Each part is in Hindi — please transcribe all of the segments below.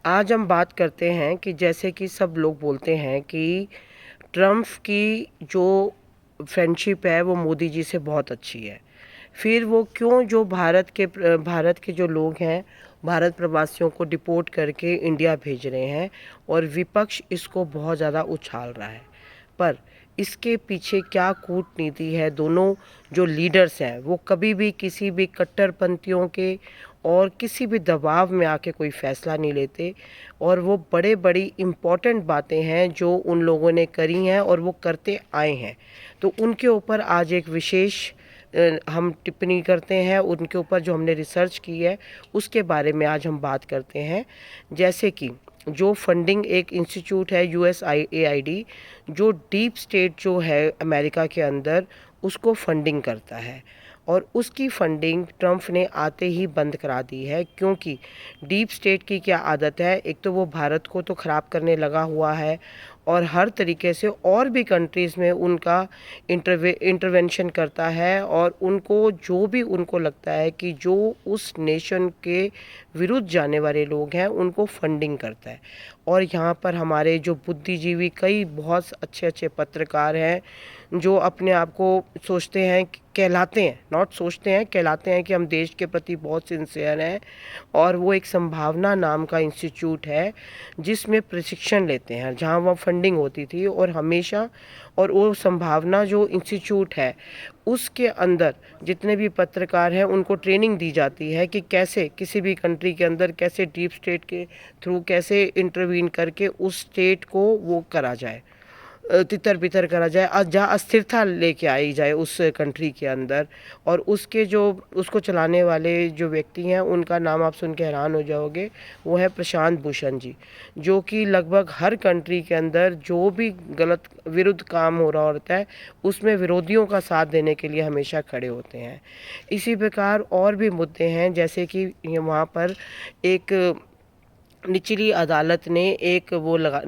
आज हम बात करते हैं कि जैसे कि सब लोग बोलते हैं कि ट्रम्प की जो फ्रेंडशिप है वो मोदी जी से बहुत अच्छी है। फिर वो क्यों जो भारत के जो लोग हैं, भारत प्रवासियों को डिपोर्ट करके इंडिया भेज रहे हैं और विपक्ष इसको बहुत ज़्यादा उछाल रहा है। पर इसके पीछे क्या कूटनीति है? दोनों जो लीडर्स हैं वो कभी भी किसी भी कट्टरपंथियों के और किसी भी दबाव में आके कोई फ़ैसला नहीं लेते, और वो बड़े बड़ी इम्पॉर्टेंट बातें हैं जो उन लोगों ने करी हैं और वो करते आए हैं। तो उनके ऊपर आज एक विशेष हम टिप्पणी करते हैं। उनके ऊपर जो हमने रिसर्च की है उसके बारे में आज हम बात करते हैं। जैसे कि जो फंडिंग एक इंस्टीट्यूट है USAID, जो डीप स्टेट जो है अमेरिका के अंदर उसको फंडिंग करता है, और उसकी फंडिंग ट्रम्प ने आते ही बंद करा दी है। क्योंकि डीप स्टेट की क्या आदत है, एक तो वो भारत को तो ख़राब करने लगा हुआ है और हर तरीके से और भी कंट्रीज़ में उनका इंटरवेंशन करता है, और उनको जो भी उनको लगता है कि जो उस नेशन के विरुद्ध जाने वाले लोग हैं उनको फंडिंग करता है। और यहाँ पर हमारे जो बुद्धिजीवी कई बहुत अच्छे अच्छे पत्रकार हैं जो अपने आप को सोचते हैं, कहलाते हैं, नॉट सोचते हैं, कहलाते हैं कि हम देश के प्रति बहुत सिंसियर हैं। और वो एक संभावना नाम का इंस्टीट्यूट है जिसमें प्रशिक्षण लेते हैं, जहाँ वह फंडिंग होती थी और हमेशा। और वो संभावना जो इंस्टीट्यूट है उसके अंदर जितने भी पत्रकार हैं उनको ट्रेनिंग दी जाती है कि कैसे किसी भी कंट्री के अंदर कैसे डीप स्टेट के थ्रू कैसे इंटरवीन करके उस स्टेट को वो करा जाए, तितर बितर करा जाए, जहाँ अस्थिरता लेके आई जाए उस कंट्री के अंदर। और उसके जो उसको चलाने वाले जो व्यक्ति हैं उनका नाम आप सुन के हैरान हो जाओगे, वो है प्रशांत भूषण जी, जो कि लगभग हर कंट्री के अंदर जो भी गलत विरुद्ध काम हो रहा होता है उसमें विरोधियों का साथ देने के लिए हमेशा खड़े होते हैं। इसी प्रकार और भी मुद्दे हैं, जैसे कि वहाँ पर एक निचली अदालत ने एक वो लॉ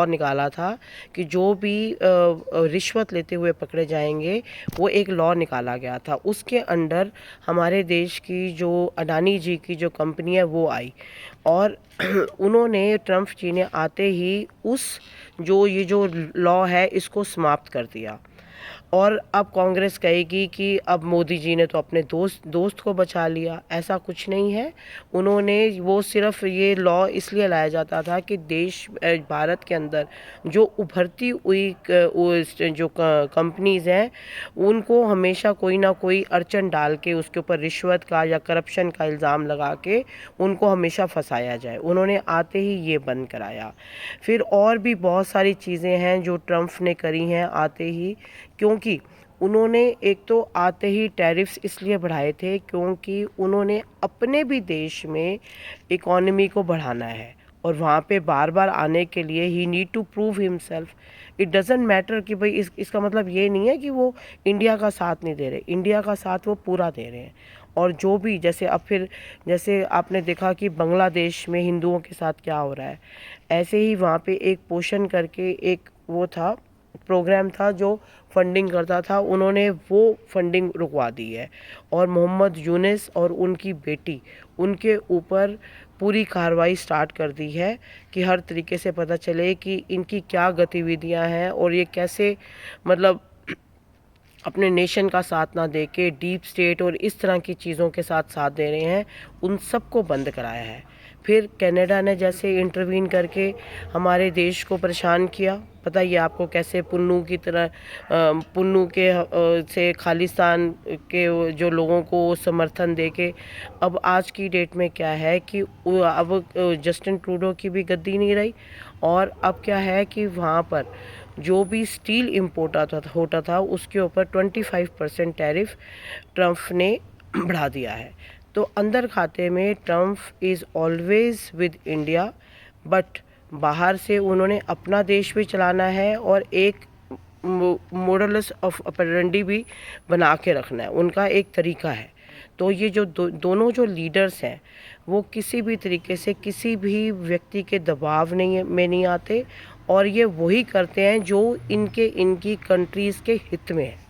निकाला था कि जो भी रिश्वत लेते हुए पकड़े जाएंगे, वो एक लॉ निकाला गया था। उसके अंडर हमारे देश की जो अडानी जी की जो कंपनी है वो आई, और उन्होंने ट्रम्प जी ने आते ही ये जो लॉ है इसको समाप्त कर दिया। और अब कांग्रेस कहेगी कि अब मोदी जी ने तो अपने दोस्त को बचा लिया। ऐसा कुछ नहीं है। उन्होंने वो सिर्फ ये लॉ इसलिए लाया जाता था कि भारत के अंदर जो उभरती हुई जो कंपनीज़ हैं उनको हमेशा कोई ना कोई अड़चन डाल के उसके ऊपर रिश्वत का या करप्शन का इल्ज़ाम लगा के उनको हमेशा फंसाया जाए। उन्होंने आते ही ये बंद कराया। फिर और भी बहुत सारी चीज़ें हैं जो ट्रम्प ने करी हैं आते ही, क्योंकि उन्होंने एक तो आते ही टैरिफ्स इसलिए बढ़ाए थे क्योंकि उन्होंने अपने भी देश में इकोनॉमी को बढ़ाना है, और वहाँ पे बार बार आने के लिए ही need to prove himself. It doesn't matter कि भाई इसका मतलब ये नहीं है कि वो इंडिया का साथ नहीं दे रहे, इंडिया का साथ वो पूरा दे रहे हैं। और जो भी जैसे आपने देखा कि बांग्लादेश में हिंदुओं के साथ क्या हो रहा है, ऐसे ही वहाँ पे एक पोषण करके एक वो था, प्रोग्राम था जो फंडिंग करता था, उन्होंने वो फंडिंग रुकवा दी है। और मोहम्मद यूनुस और उनकी बेटी, उनके ऊपर पूरी कार्रवाई स्टार्ट कर दी है कि हर तरीके से पता चले कि इनकी क्या गतिविधियां हैं और ये कैसे मतलब अपने नेशन का साथ ना दे के डीप स्टेट और इस तरह की चीज़ों के साथ साथ दे रहे हैं, उन सबको बंद कराया है। फिर कनाडा ने जैसे इंटरवीन करके हमारे देश को परेशान किया, पता ही आपको कैसे पुन्नू की तरह पुन्नू के से खालिस्तान के जो लोगों को समर्थन दे के अब आज की डेट में क्या है कि अब जस्टिन ट्रूडो की भी गद्दी नहीं रही। और अब क्या है कि वहाँ पर जो भी स्टील इम्पोर्ट होता था उसके ऊपर 25% टैरिफ ट्रम्प ने बढ़ा दिया है। तो अंदर खाते में Trump is always with India, but बाहर से उन्होंने अपना देश भी चलाना है और एक मॉडल्स ऑफ ऑपरेंडी भी बना के रखना है, उनका एक तरीका है। तो ये जो दोनों जो लीडर्स हैं वो किसी भी तरीके से किसी भी व्यक्ति के दबाव में नहीं आते, और ये वही करते हैं जो इनकी कंट्रीज़ के हित में है।